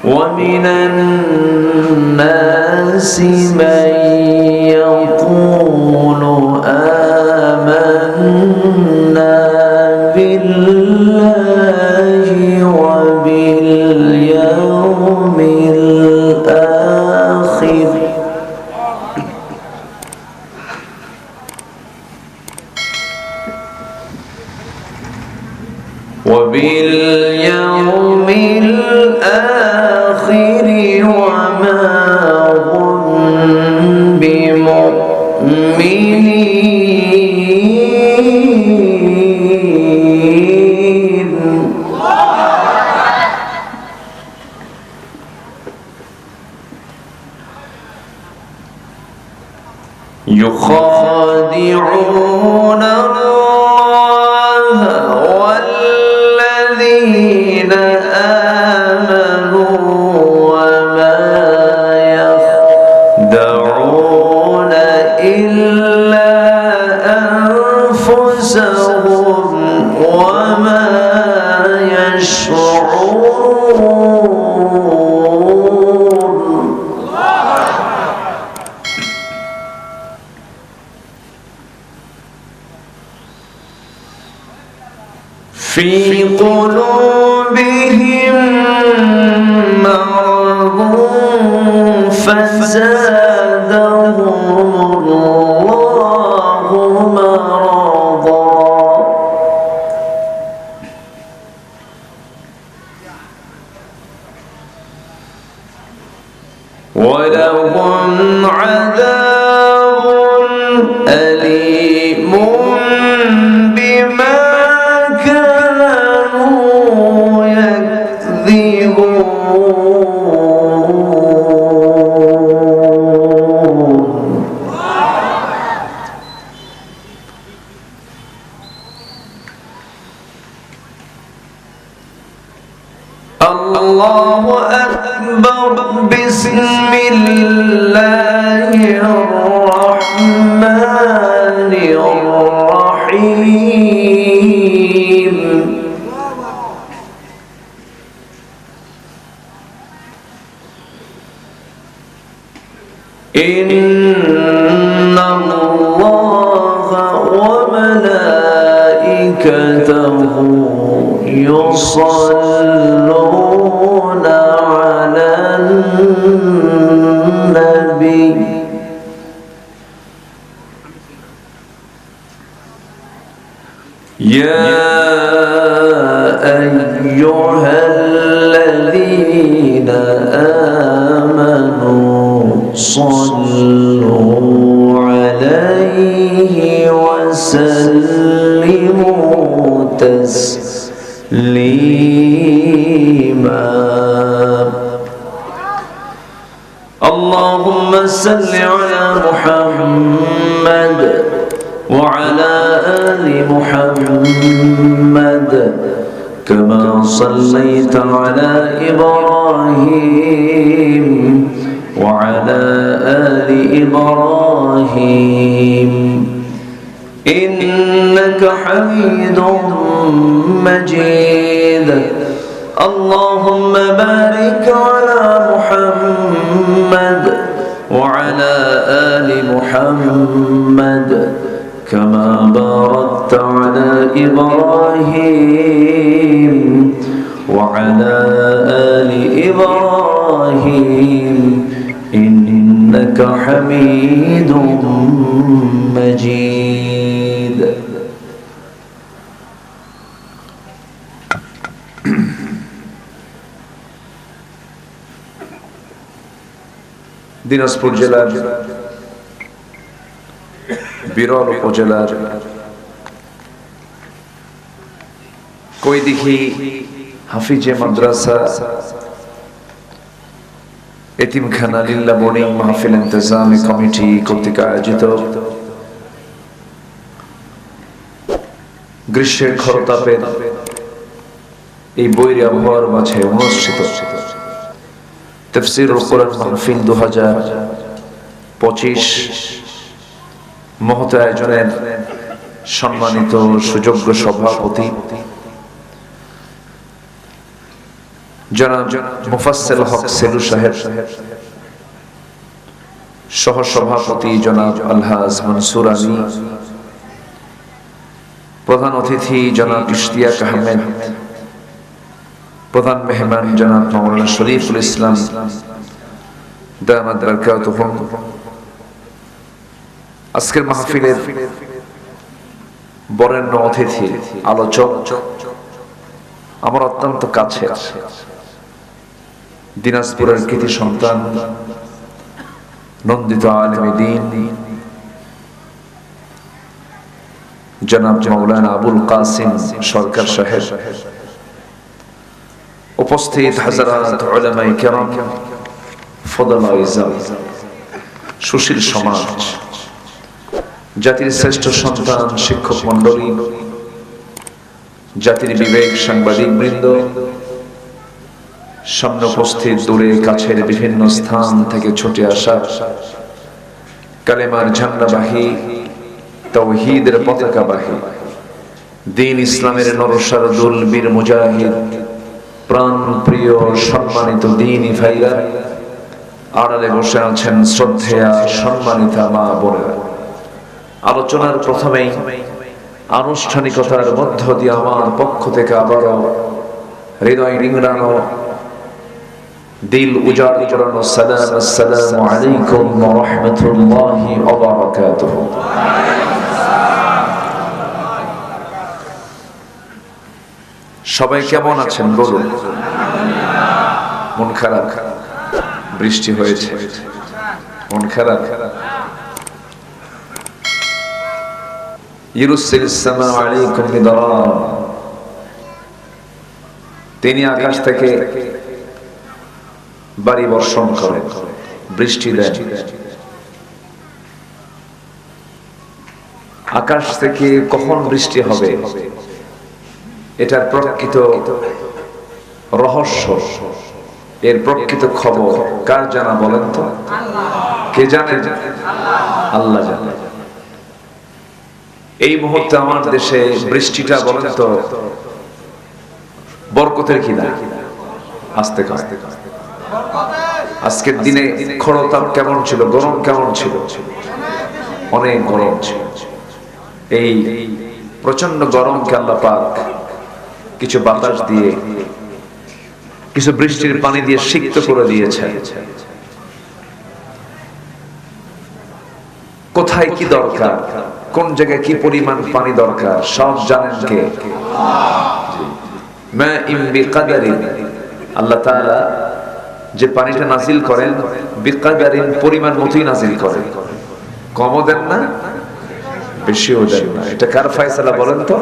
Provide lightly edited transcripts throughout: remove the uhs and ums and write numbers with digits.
ومن الناس من يقول آمنا بالله وباليوم الآخر وما هم بمؤمنين يخادعون الله والذين آمنوا وما يخدعون إلا أنفسهم وما يشعرون في قلوبهم مرض فزادهم الله مرضا ولهم عذاب أليم بما كانوا يكذبون الله أكبر بسم الله الرحمن الرحيم إن الله وملائكته يصلون على النبي يا أيها الذين آمنوا صلوا عليه وسلموا تسليما اللهم صل على محمد وعلى آل محمد كما صليت على إبراهيم وعلى آل إبراهيم إنك حميد مجيد اللهم بارك على محمد وعلى آل محمد كما باركت على إبراهيم وعلى آل إبراهيم إنك حميد مجيد দিনাজপুর জেলার বিরল উপজেলার কৈদিঘি হাফিজে মাদ্রাসা এতিমখানা লিল্লাহ বোর্ডিং মাহফিল ইন্তজামি কমিটি কর্তৃক আয়োজিত গ্রীষ্মের খরতাপের এই বৈরী আবহাওয়ার মাঝে অনুষ্ঠিত তাফসীরুল কোরআন মাহফিল 2025 মহৎ আয়োজনের সম্মানিত সুযোগ্য সভাপতি জনাব মুফাসসিল হক সেলু সাহেব, সহ সভাপতি জনাব আলহাজ মনসুর আলী, প্রধান অতিথি জনাব ইশতিয়াক আহমেদ, প্রধান মেহমান জনাব মাওলানা শরীফুল ইসলাম দামাত বারাকাতুহুম, আজকের মাহফিলের বরেণ্য অতিথি আলোচক, আমার অত্যন্ত কাছের দিনাজপুরের কৃতি সন্তান, নন্দিত আলেমে দ্বীন জনাব মাওলানা আবুল কাসিম সরকার সাহেব, উপস্থিত হাজারাত উলামায়ে কেরাম, ফদলায়ে ইজাম, সুশীল সমাজ, জাতির শ্রেষ্ঠ সন্তান, শিক্ষক মন্ডলী, জাতির বিবেক, সাংবাদিক বৃন্দ, সামনে উপস্থিত, দূরে কাছের বিভিন্ন স্থান থেকে ছুটে আসা কালেমার ঝান্ডাবাহী, তাওহীদের পতাকাবাহী, দ্বীন ইসলামের নরসারদুল বীর মুজাহিদ, প্রাণ প্রিয় সম্মানিত দ্বীনী ভাইরা, আড়ালে বসে আছেন শ্রদ্ধেয়া সম্মানিতা মা বোনেরা। আলোচনার প্রথমেই আনুষ্ঠানিকতার মধ্য দিয়ে আমার পক্ষ থেকে আবারও হৃদয় রিংড়ানো, দিল উজাড় করানো সালাম, আসসালামু আলাইকুম ওয়া রাহমাতুল্লাহি ওয়া বারাকাতুহু। সবাই কেমন আছেন বলুন? মন খারাপ? বৃষ্টি হয়েছে, মন খারাপ? ইউরুসিলিস সামা আলাইকুম মিদরারা, তিনি আকাশ থেকে বাড়ি বর্ষণ করেন, বৃষ্টি দেন। আকাশ থেকে কখন বৃষ্টি হবে এটার প্রকৃত রহস্য, এর প্রকৃত খবর কার জানা বলেন তো? কে জানেন? আল্লাহ জানে। এই মুহূর্তে আমার দেশে বৃষ্টিটা বলেন তো বরকতের কিনা? আস্তে আস্তে আজকের দিনে খরতাপ কেমন ছিল, গরম কেমন ছিল? অনেক গরম ছিল। এই প্রচন্ড গরমকে আল্লাহ পাক কিছু বাতাস দিয়ে, কিছু বৃষ্টির পানি দিয়ে সিক্ত করে দিয়েছে। কোথায় কি দরকার, কোন জায়গায় কি পরিমাণ পানি দরকার সব জানেন কে? মা ইম বিকাদারিন, আল্লাহ তাআলা যে পানিটা নাজিল করেন বিকাদারিন, পরিমাণ মতোই নাজিল করেন, কমও দেন না বেশিও দেন না। এটা কার ফয়সালা বলেন তো?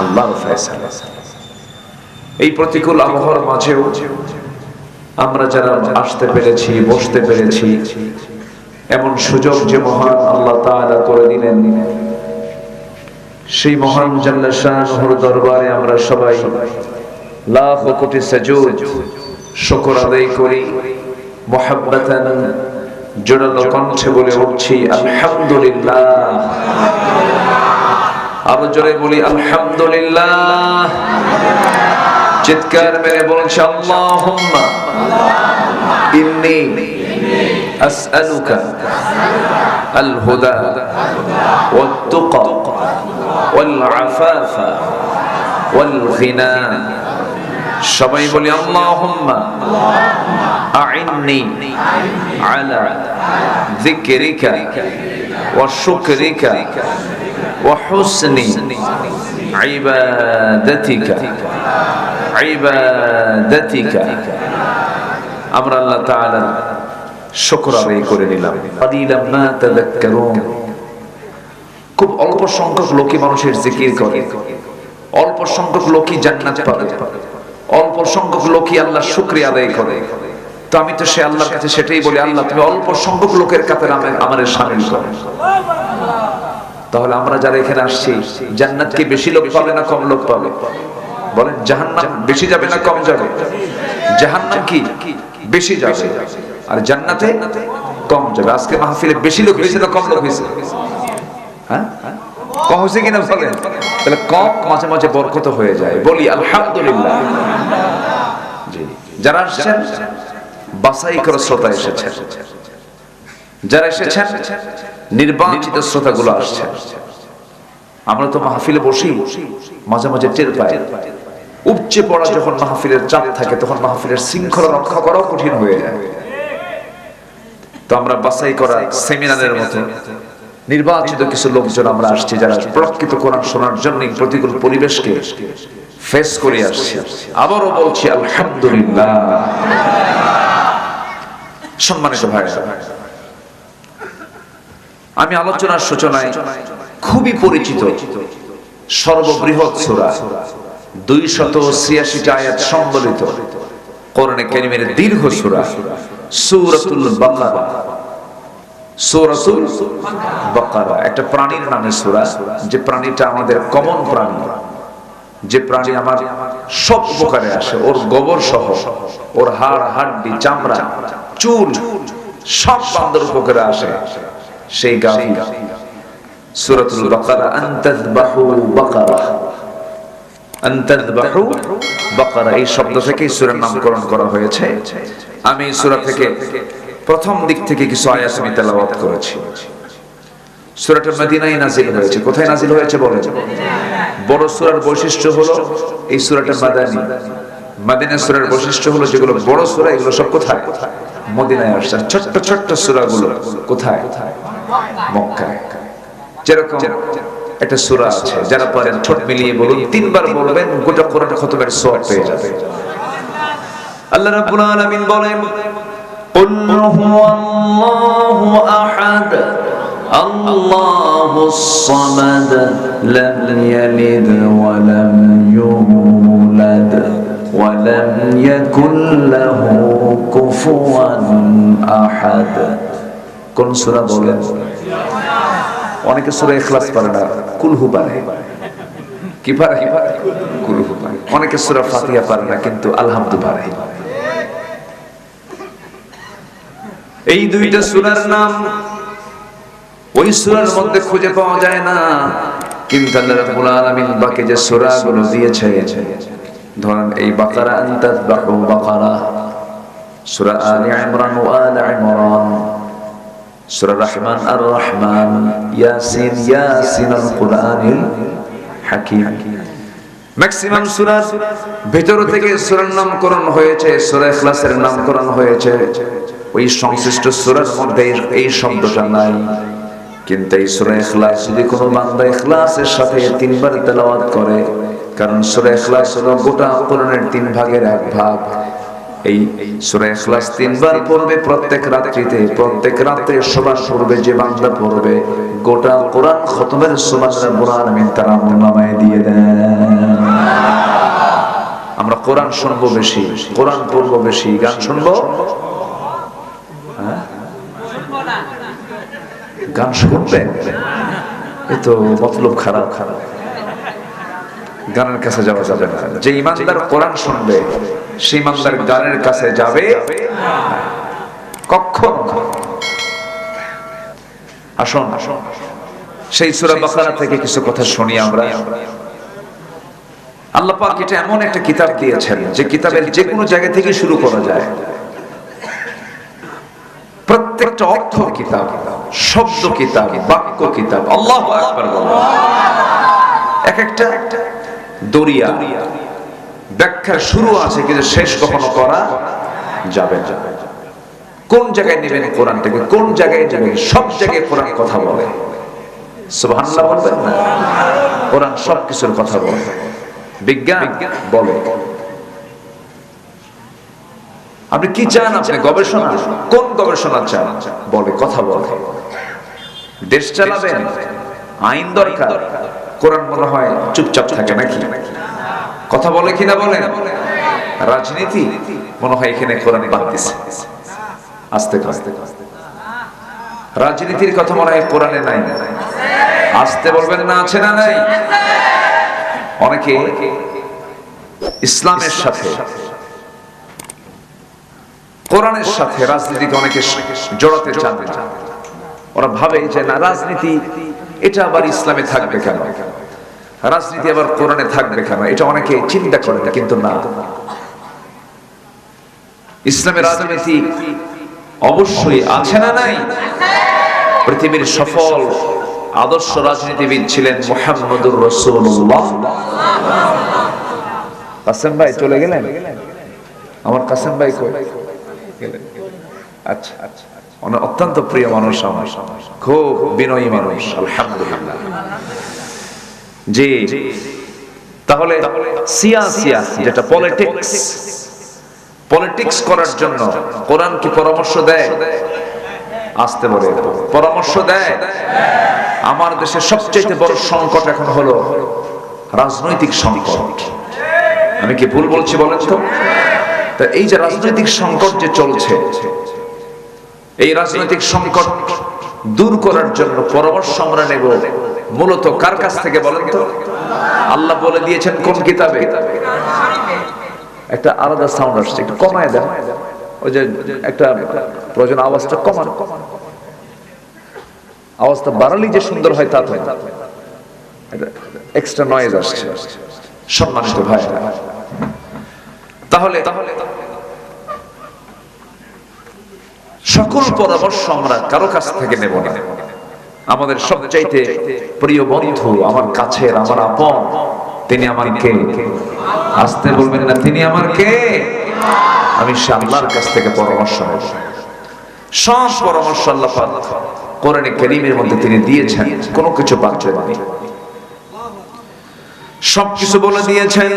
আল্লাহর ফয়সালা। এই প্রতিকূল আবহাওয়ার মাঝেও আমরা যারা আসতে পেরেছি, বসতে পেরেছি, এমন সুযোগ যে মহান আল্লাহ তাআলা করে দিলেন, সেই মহান জাল্লা শানুর দরবারে আমরা সবাই লাখ কোটি সাজুদ শুকর আদায় করি, মুহাব্বাতান জোরালো কণ্ঠে বলে উঠছি আলহামদুলিল্লাহ। আরো জোরে বলি আলহামদুলিল্লাহ। চিৎকার মেরে বলছি আল্লাহুম্মা ইন্নী আসআলুকা আল হুদা ওয়াত তুকা ওয়াল আফাফা ওয়াল গিনা। সবাই বলি আল্লাহুম্মা আইন্নি আলা যিকরিকা ওয়া শুকরিকা ওয়া হুসনি ইবাদাতিকা। আমরা আল্লাহ তাআলার শুকর আদায় করে নিলাম। কালিলাম মা তাযাক্কারুন, খুব অল্প সংখ্যক লোকই মানুষের জিকির করে, অল্প সংখ্যক লোকই জান্নাত পাবে, অল্প সংখ্যক লোকই আল্লাহর শুকরিয়া আদায় করে। তো আমি তো সে আল্লাহর কাছে সেটাই বলি, আল্লাহ তুমি অল্প সংখ্যক লোকের কাতারে আমাদের শামিল করো। তাহলে আমরা যারা এখানে আসছি, জান্নাত কি বেশি লোক পাবে না কম লোক পাবে? বলেন, জাহান্নাম বেশি যাবে না কম যাবে? জাহান্নাম কি বেশি যাবে, আর জান্নাতে কম যাবে। আজকে মাহফিলে বেশি লোক হয়েছে না কম লোক হয়েছে? হ্যাঁ, কম হয়েছে কিনা বলেন? তাহলে কম মাঝে মাঝে বরকত হয়ে যায়। বলি আলহামদুলিল্লাহ। জি, যারা আসছেন বাছাই করা শ্রোতা এসেছেন, যারা এসেছেন নির্বাচিত শ্রোতাগুলো আসছেন। আমরা তো মাহফিলে বসি, মাঝে মাঝে টের পাই উপচে পড়া যখন মাহফিলের চাপ থাকে তখন মাহফিলের শৃঙ্খলা রক্ষা করাও কঠিন হয়ে যায়। তো আমরা বাছাই করা সেমিনারের মতো নির্বাচিত কিছু লোকজন আমরা আসছি, যারা প্রকৃত কোরআন শোনার জন্য প্রতিকূল পরিবেশকে ফেস করে আসছি। আবারও বলছি আলহামদুলিল্লাহ। সম্মানিত ভাইরা, আমি আলোচনার সূচনায় খুবই পরিচিত সর্ববৃহৎ সূরা 286টা আয়াত সম্বলিত কোরআনে কারীমের দীর্ঘ সূরা সূরাতুল বাকারা। সূরাতুল বাকারা একটা প্রাণীর নামে সূরা, যে প্রাণীটা আমাদের কমন প্রাণী, যে প্রাণী আমার সব উপকারে আসে, ওর গোবর সহ ওর হাড় হাড্ডি চামড়া চুল সব বান্দার উপকারে আসে, সেই গাভী। সূরাতুল বাকারা আনতাযবাহু বাকারা, আনতাযবাহু বাকারা এই শব্দ থেকে সূরার নামকরণ করা হয়েছে। আমি এই সূরা থেকে প্রথম দিক থেকে কিছু আয়াত আমি তেলাওয়াত করেছি। সূরাটা মদিনায় নাযিল হয়েছে। কোথায় নাযিল হয়েছে বলেন? বড় সূরার বৈশিষ্ট্য হলো এই সূরাটা মাদানী। মদিনা সূরার বৈশিষ্ট্য হলো যেগুলো বড় সূরা এগুলো সব কোথায়? মদিনায় আসছে। ছোট্ট ছোট্ট সূরাগুলো কোথায়? মক্কায়। যেরকম একটা সূরা আছে, যারা পারেন ঠোঁট মিলিয়ে বলুন, 3 বার বলবেন, গোটা কোরআন খতমের সওয়াব পেয়ে যাবে। আল্লাহ রাব্বুল আলামিন বলেন, কুল হুয়াল্লাহু আহাদ আল্লাহুস সামাদ লাম ইয়ালিদ ওয়া লাম ইউলাদ ওয়া লাম ইয়াকুল লাহু কুফুয়ান আহাদ। কোন সূরা বলেন? অনেকে সূরা ইখলাস পারে না, কুলহু পারে। কি পারে? কুলহু পারে। অনেকে সূরা ফাতিহা পারে না, কিন্তু আলহামদু পারে। এই দুইটা সূরার নাম ওই সূরার মধ্যে খুঁজে পাওয়া যায় না, কিন্তু আল্লাহ রাব্বুল আলামিন বাকি যে সূরাগুলো দিয়েছে, ধরেন এই বাকারা আনতাযবাহু বাকারা, সূরা আলে ইমরান ও আলে ইমরান, সূরা রহমান আর রহমান, ইয়াসিন ইয়াসিন আল কুরআনিল হাকীম। ম্যাক্সিমাম সূরার ভিতর থেকে সূরার নামকরণ হয়েছে, সূরা ইখলাসের নামকরণ হয়েছে। ওই সংশ্লিষ্ট সূরার মধ্যে এই শব্দটা নাই, কিন্তু এই সূরা ইখলাস যদি কোনো বান্দা ইখলাসের সাথে 3 বার তেলাওয়াত করে, কারণ সূরা ইখলাস হলো গোটা কোরআনের 3 ভাগের 1 ভাগ। এই সূরা ইখলাস 3 বার পড়বে প্রত্যেক রাত্রিতে, প্রত্যেক রাতে শোবার পূর্বে যে বান্দা পড়বে, গোটা কোরআন খতমের সওয়াব রাব্বুল আলামিন তার আমলনামায় দিয়ে দেন। আমরা কোরআন শুনবো বেশি, কোরআন পড়বো বেশি, গান শুনবো, গান শুনবে, এ তো মতলব খারাপ। গানের কাছে যাওয়া যাবে না। যে ইমানদার কোরআন শুনবে সেই ইমানদার গানের কাছে যাবে কখনো। আসুন সেই সূরা বাকারা থেকে কিছু কথা শুনি আমরা। আল্লাহ পাক এটা এমন একটা কিতাব দিয়েছেন যে কিতাবের যে কোনো জায়গা থেকে শুরু করা যায়। প্রত্যেকটা অর্থ কিতাব, শব্দ কিতাব, বাক্য কিতাব। আল্লাহু আকবার বলো। এক একটা দরিয়া, ব্যাখ্যার শুরু আছে কিন্তু শেষ কখনো করা যাবে না। কোন জায়গায় নেবেন কোরআনটাকে, কোন জায়গায় যাবেন, সব জায়গায় কোরআন কথা বলে। সুবহানাল্লাহ বলবেন না? কোরআন সব কিছুর কথা বলে। বিজ্ঞান বলে। আপনি কি চান? আপনি গবেষণা, কোন গবেষণা চান? বলে, কথা বলে। দেশ চালাবেন, আইন দরকার, কোরআন মনে হয় চুপচাপ থাকে নাকি? কথা বলে কিনা বলেন? রাজনীতি মনে হয় এখানে কোরআন বাদ দিছে, আস্তে আস্তে। রাজনীতির কথা মনে হয় কোরআনে নাই, আস্তে বলবেন না, আছে না নাই? অনেকে ইসলামের সাথে, কোরআনের সাথে রাজনীতিকে অনেকে জড়াতে চান না। ওরা ভাবে যে না, রাজনীতি এটা আবার ইসলামে থাকবে কেন, রাজনীতি আবার কোরআনে থাকবে কেন, এটা অনেকে চিন্তা করে, কিন্তু না। ইসলামের রাজনীতি অবশ্যই আছে না নাই? পৃথিবীর সফল আদর্শ রাজনীতিবিদ ছিলেন মুহাম্মদুর রাসূলুল্লাহ। কাসেম ভাই চলে গেলেন? আমার কাসেম ভাই কই গেলেন? আচ্ছা আচ্ছা, অত্যন্ত প্রিয় মানুষ আমার, খুব বিনয়ী মানুষ, আলহামদুলিল্লাহ। জি, তাহলে সিয়াসিয়া যেটা পলিটিক্স করার জন্য কোরআন কি পরামর্শ দেয়? আসতে বলে পরামর্শ দেয়। আমার দেশের সবচেয়ে বড় সংকট এখন হলো রাজনৈতিক সংকট। আমি কি ভুল বলছি বলেন তো? তা এই যে রাজনৈতিক সংকট যে চলছে, এই রাজনৈতিক সংকট দূর করার জন্য পরামর্শ আমরা নেব মূলত কার কাছ থেকে বলেন তো? আল্লাহ বলে দিয়েছেন কোন কিতাবে? একটা আলাদা সাউন্ড আসছে, একটু কমায় দেন। ওই যে একটা প্রয়োজন, আওয়াজটা কমান। আওয়াজটা বাড়ালেই যে সুন্দর হয় তা তো না, এক্সট্রা নয়েজ আসছে। সম্মানিত ভাই, তাহলে সকল পরামর্শ আমরা কারো কাছ থেকে নেব না। আমাদের সবচাইতে প্রিয় বন্ধু, আমার কাছের, আমার আপন, তিনি আমার কে? আসতে বলবেন না, তিনি আমার কে? আমি সে আল্লাহর কাছ থেকে পরামর্শ নেব। সব পরামর্শ আল্লাহ পাক কোরআনে কারীমের মধ্যে তিনি দিয়েছেন, কোনো কিছু বাদ যায়নি। সবকিছু বলে দিয়েছেন।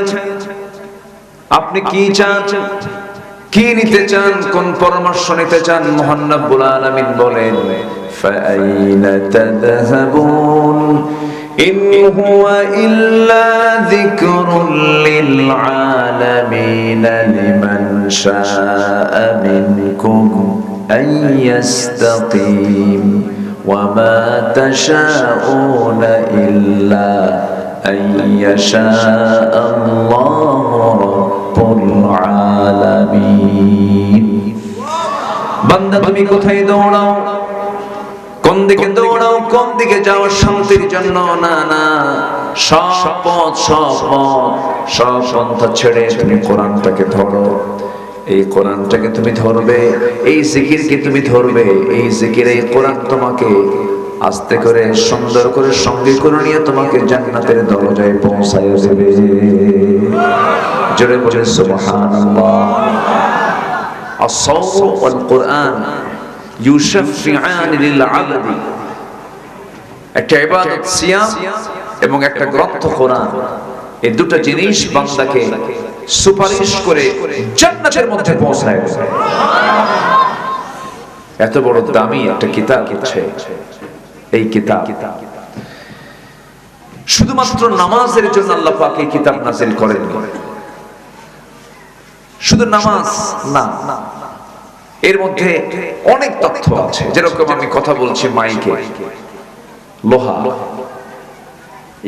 আপনি কি চান, কি নিতে চান, কোন পরামর্শ নিতে চান? মহান রব্বুল আলামিন বলেন, ফাআইনা তাযহাবুন ইন হুয়া ইল্লা যিকরুল লিল আলামিন লিমান শাআ মিনকুম আন ইয়াস্তাকিম ওয়া মা তাশাউনা ইল্লা আন ইয়াশা আল্লাহু রাব্বুল আলামিন। বান্দা তুমি কোথায় দৌড়াও, কোন দিকে দৌড়াও, কোন দিকে যাও শান্তির জন্য? না না, সব পন্থা ছেড়ে তুমি কোরআনটাকে ধরো। এই কোরআনটাকে তুমি ধরবে, এই জিকিরকে তুমি ধরবে। এই জিকির, এই কোরআন তোমাকে আস্তে করে সুন্দর করে সঙ্গে করে নিয়ে তোমাকে জান্নাতের দরজায় পৌঁছায় দেবে। জোরে বলে সুবহানাল্লাহ। আস-সাওম ওয়াল কোরআন ইউশাফিআন লিল আবদি। একটা ইবাদত সিয়াম এবং একটা গ্রন্থ কোরআন, এই দুটো জিনিস বান্দাকে সুপারিশ করে জান্নাতের মধ্যে পৌঁছায়। এত বড় দামি একটা কিতাব হচ্ছে এই কিতাব। শুধুমাত্র নামাজের জন্য আল্লাহ পাক এই কিতাব নাযিল করেননি। শুধু নামাজ না, এর মধ্যে অনেক তথ্য আছে। যেরকম আমি কথা বলছি মাইকে, লোহা,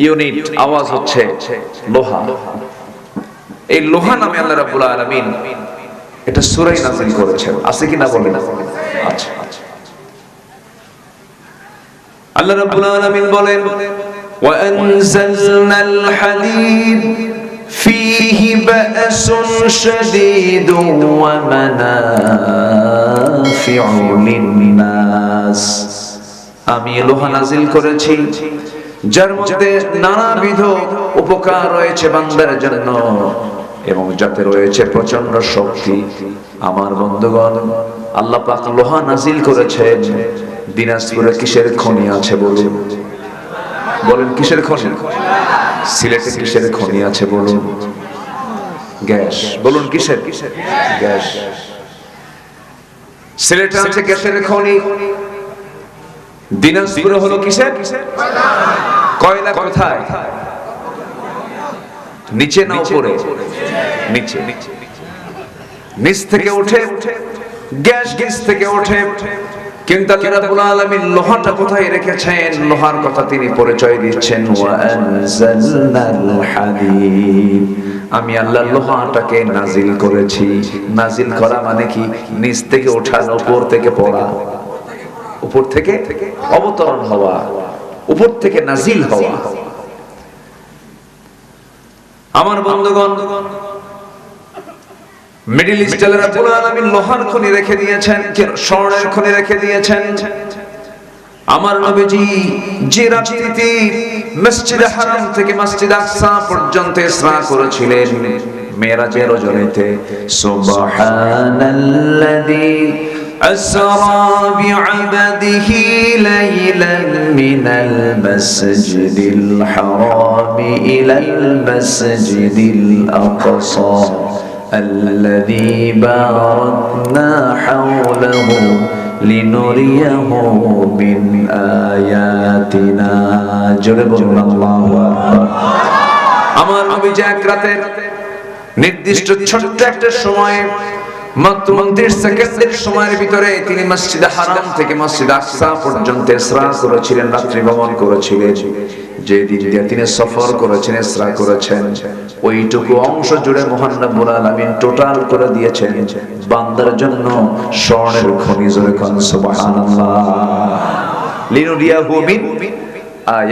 ইউনিট, আওয়াজ হচ্ছে লোহা। এই লোহা নামে আল্লাহ রাব্বুল আলামিন এটা সূরায় নাযিল করেছেন। আছে কি না বলেন? আচ্ছা, আল্লাহ রাব্বুল আলামিন বলেন, ওয়া আনজালনাল হাদীদ ফীহি বা'সুন শাদীদুন ওয়া মানাফিউ লিন-নাস। আমি লোহা নাযিল করেছি যার মধ্যে নানাবিধ উপকার রয়েছে বান্দার জন্য এবং যাতে রয়েছে প্রচন্ড শক্তি। আমার বন্ধুগণ, আল্লাহ পাক লোহা নাযিল করেছেন। দিনাজপুরে কিসের খনি আছে বলুন? বলেন কিসের খনি? সিলেটে কিসের খনি আছে বলুন? গ্যাস। বলুন কিসের? গ্যাস। সিলেটে আছে গ্যাসের খনি। দিনাজপুরে হলো কিসের? কয়লা। কোথায়? নিচে না উপরে? নিচে। নিচ থেকে উঠে গ্যাস, নিচ থেকে ওঠে। কিন্তু আল্লাহ রাব্বুল আলামিন লোহাটা কোথায় রেখেছেন? লোহার কথা তিনি পরিচয় দিচ্ছেন, ওয়া আনজালনাল হাদীদ। আমি আল্লাহ লোহাটাকে নাযিল করেছি। নাযিল করা মানে কি? নিচ থেকে ওঠা, উপর থেকে পড়া, উপর থেকে অবতরণ হওয়া, উপর থেকে নাযিল হওয়া। আমার বন্ধুগণ, মিডল ইস্টে রব্বুল আলামিন লোহার খনি রেখে দিয়েছেন, স্বর্ণের খনি রেখে দিয়েছেন। আমার নবীজি যে রাত্রিতে মসজিদে হারাম থেকে মসজিদ আকসা পর্যন্ত ইসরা করেছিলেন মেরাজের রজনীতে, সুবহানাল্লাযী আসরা বি'আবদিহি লাইলান মিনাল মাসজিদিল হারাম ইলাল মাসজিদিল আকসা الذي باركنا حوله لنريه من آياتنا جرب الله أكبر আমার নবী যে এক রাতের নির্দিষ্ট ছোট্ট একটা সময় মাত্র 29 সেকেন্ডের সময়ের ভিতরে তিনি মসজিদে হারাম থেকে মসজিদ আকসা পর্যন্ত ইসরা করেছিলেন, রাত্রি ভ্রমণ করেছিলেন। যে দিন দিয়ে তিনি সফর করেছেন, ইসরা করেছেন, ওইটুকু অংশ জুড়ে মহান রব্বুল আলামিন টোটাল করে দিয়েছেন বান্দার জন্য স্বর্ণের খনি। জোরে কোন সুবহানাল্লাহ। লিনুরিয়াহু মিন